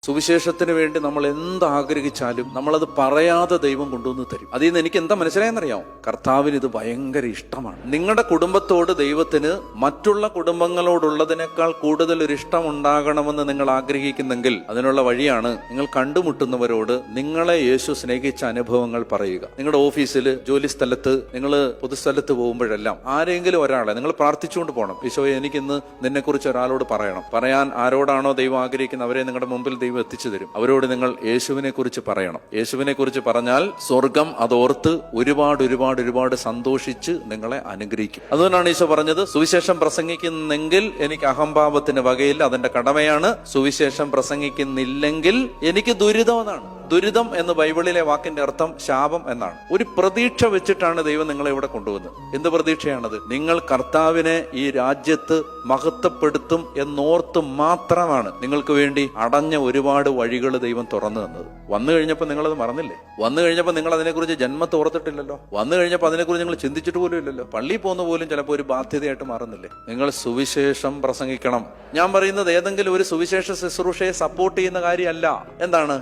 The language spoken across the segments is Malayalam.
സുവിശേഷത്തിന് വേണ്ടി നമ്മൾ എന്ത് ആഗ്രഹിച്ചാലും നമ്മളത് പറയാതെ ദൈവം കൊണ്ടുവന്ന് തരും. അതിൽ നിന്ന് എനിക്ക് എന്താ മനസ്സിലായെന്നറിയാമോ? കർത്താവിന് ഇത് ഭയങ്കര ഇഷ്ടമാണ്. നിങ്ങളുടെ കുടുംബത്തോട് ദൈവത്തിന് മറ്റുള്ള കുടുംബങ്ങളോടുള്ളതിനേക്കാൾ കൂടുതൽ ഒരു ഇഷ്ടം ഉണ്ടാകണമെന്ന് നിങ്ങൾ ആഗ്രഹിക്കുന്നെങ്കിൽ അതിനുള്ള വഴിയാണ് നിങ്ങൾ കണ്ടുമുട്ടുന്നവരോട് നിങ്ങളെ യേശു സ്നേഹിച്ച അനുഭവങ്ങൾ പറയുക. നിങ്ങളുടെ ഓഫീസിൽ, ജോലി സ്ഥലത്ത്, നിങ്ങൾ പൊതുസ്ഥലത്ത് പോകുമ്പോഴെല്ലാം ആരെങ്കിലും ഒരാളെ നിങ്ങൾ പ്രാർത്ഥിച്ചുകൊണ്ട് പോകണം. ഈശോയെ, എനിക്കിന്ന് നിന്നെക്കുറിച്ച് ഒരാളോട് പറയണം. പറയാൻ ആരോടാണോ ദൈവം ആഗ്രഹിക്കുന്നത് അവരെ നിങ്ങളുടെ മുമ്പിൽ ദൈവം എത്തിച്ചു തരും. അവരോട് നിങ്ങൾ യേശുവിനെ കുറിച്ച് പറയണം. യേശുവിനെ കുറിച്ച് പറഞ്ഞാൽ സ്വർഗം അതോർത്ത് ഒരുപാട് ഒരുപാട് ഒരുപാട് സന്തോഷിച്ച് നിങ്ങളെ അനുഗ്രഹിക്കും. അതുകൊണ്ടാണ് ഈശോ പറഞ്ഞത്, സുവിശേഷം പ്രസംഗിക്കുന്നെങ്കിൽ എനിക്ക് അഹംഭാവത്തിന് വകയില്ല, അതെന്റെ കടമയാണ്. സുവിശേഷം പ്രസംഗിക്കുന്നില്ലെങ്കിൽ എനിക്ക് ദുരിതം എന്നാണ്. ദുരിതം എന്ന് ബൈബിളിലെ വാക്കിന്റെ അർത്ഥം ശാപം എന്നാണ്. ഒരു പ്രതീക്ഷ വെച്ചിട്ടാണ് ദൈവം നിങ്ങളെ ഇവിടെ കൊണ്ടുവന്നത്. എന്ത് പ്രതീക്ഷയാണത്? നിങ്ങൾ കർത്താവിനെ ഈ രാജ്യത്ത് മഹത്വപ്പെടുത്തും എന്നോർത്ത് മാത്രമാണ് നിങ്ങൾക്ക് വേണ്ടി അടഞ്ഞ ഒരുപാട് വഴികൾ ദൈവം തുറന്നു തന്നത്. വന്നു കഴിഞ്ഞപ്പോൾ നിങ്ങളത് മറന്നില്ലേ? വന്നു കഴിഞ്ഞപ്പോൾ നിങ്ങൾ അതിനെക്കുറിച്ച് ജന്മത്ത് ഓർത്തിട്ടില്ലല്ലോ. വന്നു കഴിഞ്ഞപ്പോൾ അതിനെക്കുറിച്ച് നിങ്ങൾ ചിന്തിച്ചിട്ട് പോലും ഇല്ലല്ലോ. പള്ളിയിൽ പോകുന്ന പോലും ചിലപ്പോൾ ഒരു ബാധ്യതയായിട്ട് മാറുന്നില്ലേ? നിങ്ങൾ സുവിശേഷം പ്രസംഗിക്കണം. ഞാൻ പറയുന്നത് ഏതെങ്കിലും ഒരു സുവിശേഷ ശുശ്രൂഷയെ സപ്പോർട്ട് ചെയ്യുന്ന കാര്യമല്ല. എന്താണ്?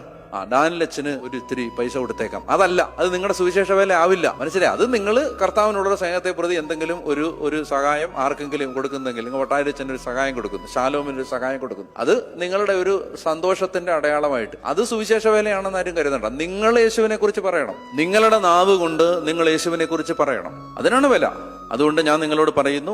ഡാനിലച്ചന് ഒരു ഇത്തിരി പൈസ കൊടുത്തേക്കാം, അതല്ല. അത് നിങ്ങളുടെ സുവിശേഷ വേല ആവില്ല. മനസ്സിലായി? അത് നിങ്ങൾ കർത്താവിനുള്ള സ്നേഹത്തെ പ്രതി എന്തെങ്കിലും ഒരു സഹായം ആർക്കെങ്കിലും കൊടുക്കുന്നെങ്കിൽ, നിങ്ങൾ വട്ടാരച്ചന് ഒരു സഹായം കൊടുക്കുന്നു, ശാലോമിന് ഒരു സഹായം കൊടുക്കുന്നു, അത് നിങ്ങളുടെ ഒരു സന്തോഷത്തിന്റെ അടയാളമായിട്ട് അത് സുവിശേഷ വേലയാണെന്ന് ആരും കരുതണ്ട. നിങ്ങൾ യേശുവിനെ കുറിച്ച് പറയണം. നിങ്ങളുടെ നാവ് കൊണ്ട് നിങ്ങൾ യേശുവിനെ കുറിച്ച് പറയണം. അതിനാണ് വില. അതുകൊണ്ട് ഞാൻ നിങ്ങളോട് പറയുന്നു,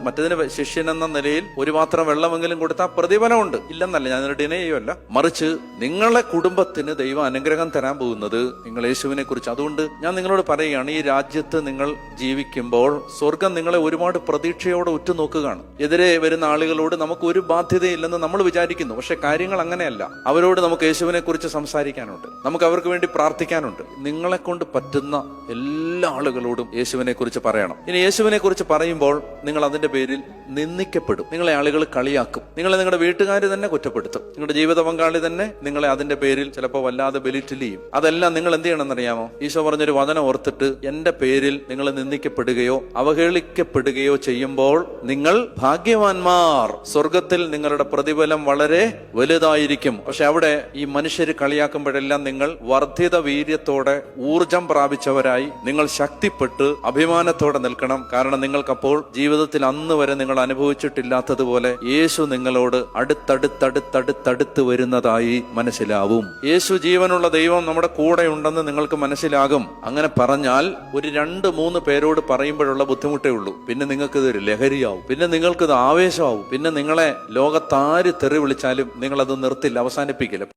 മറ്റതിന് ശിഷ്യൻ എന്ന നിലയിൽ ഒരു പാത്രം വെള്ളമെങ്കിലും കൊടുത്താൽ പ്രതിഫലമുണ്ട്, ഇല്ലെന്നല്ല, ഞാൻ ഡിനേ ചെയ്യുമല്ല. മറിച്ച് നിങ്ങളെ കുടുംബത്തിന് ദൈവം അനുഗ്രഹം തരാൻ പോകുന്നത് നിങ്ങൾ യേശുവിനെ കുറിച്ച്. അതുകൊണ്ട് ഞാൻ നിങ്ങളോട് പറയുകയാണ്, ഈ രാജ്യത്ത് നിങ്ങൾ ജീവിക്കുമ്പോൾ സ്വർഗം നിങ്ങളെ ഒരുപാട് പ്രതീക്ഷയോടെ ഉറ്റുനോക്കുകയാണ്. എതിരെ വരുന്ന ആളുകളോട് നമുക്ക് ഒരു ബാധ്യതയില്ലെന്ന് നമ്മൾ വിചാരിക്കുന്നു. പക്ഷെ കാര്യങ്ങൾ അങ്ങനെയല്ല. അവരോട് നമുക്ക് യേശുവിനെ കുറിച്ച് സംസാരിക്കാനുണ്ട്, നമുക്ക് അവർക്ക് വേണ്ടി പ്രാർത്ഥിക്കാനുണ്ട്. നിങ്ങളെ കൊണ്ട് പറ്റുന്ന എല്ലാ ആളുകളോടും യേശുവിനെ കുറിച്ച് പറയണം. ഇനി യേശുവിനെ കുറിച്ച് പറയുമ്പോൾ നിങ്ങൾ അതിന്റെ പേരിൽ നിന്ദിക്കപ്പെടും. നിങ്ങളെ ആളുകൾ കളിയാക്കും. നിങ്ങളെ നിങ്ങളുടെ വീട്ടുകാർ തന്നെ കുറ്റപ്പെടുത്തും. നിങ്ങളുടെ ജീവിത പങ്കാളി തന്നെ നിങ്ങളെ അതിന്റെ പേരിൽ ചിലപ്പോൾ വല്ലാതെ ബെലിറ്റിൽ ചെയ്യും. അതെല്ലാം നിങ്ങൾ എന്ത് ചെയ്യണമെന്നറിയാമോ? ഈശോ പറഞ്ഞൊരു വചനം ഓർത്തിട്ട്, എന്റെ പേരിൽ നിങ്ങൾ നിന്ദിക്കപ്പെടുകയോ അവഹേളിക്കപ്പെടുകയോ ചെയ്യുമ്പോൾ നിങ്ങൾ ഭാഗ്യവാന്മാർ, സ്വർഗത്തിൽ നിങ്ങളുടെ പ്രതിഫലം വളരെ വലുതായിരിക്കും. പക്ഷെ അവിടെ ഈ മനുഷ്യർ കളിയാക്കുമ്പോഴെല്ലാം നിങ്ങൾ വർദ്ധിത വീര്യത്തോടെ ഊർജം പ്രാപിച്ചവരായി നിങ്ങൾ ശക്തിപ്പെട്ട് അഭിമാനത്തോടെ നിൽക്കണം. കാരണം നിങ്ങൾക്കപ്പോൾ ജീവിതത്തിൽ അന്ന് വരെ നിങ്ങൾ അനുഭവിച്ചിട്ടില്ലാത്തതുപോലെ യേശു നിങ്ങളോട് അടുത്തടുത്തടുത്തടുത്തടുത്ത് വരുന്നതായി മനസ്സിലാവും. യേശു ജീവനുള്ള ദൈവം നമ്മുടെ കൂടെ ഉണ്ടെന്ന് നിങ്ങൾക്ക് മനസ്സിലാകും. അങ്ങനെ പറഞ്ഞാൽ ഒരു 2-3 പേരോട് പറയുമ്പോഴുള്ള ബുദ്ധിമുട്ടേ ഉള്ളൂ. പിന്നെ നിങ്ങൾക്ക് ഇതൊരു ലഹരിയാവും, പിന്നെ നിങ്ങൾക്കിത് ആവേശമാവും, പിന്നെ നിങ്ങളെ ലോകത്താര് തെറി വിളിച്ചാലും നിങ്ങളത് നിർത്തില്ല, അവസാനിപ്പിക്കില്ല.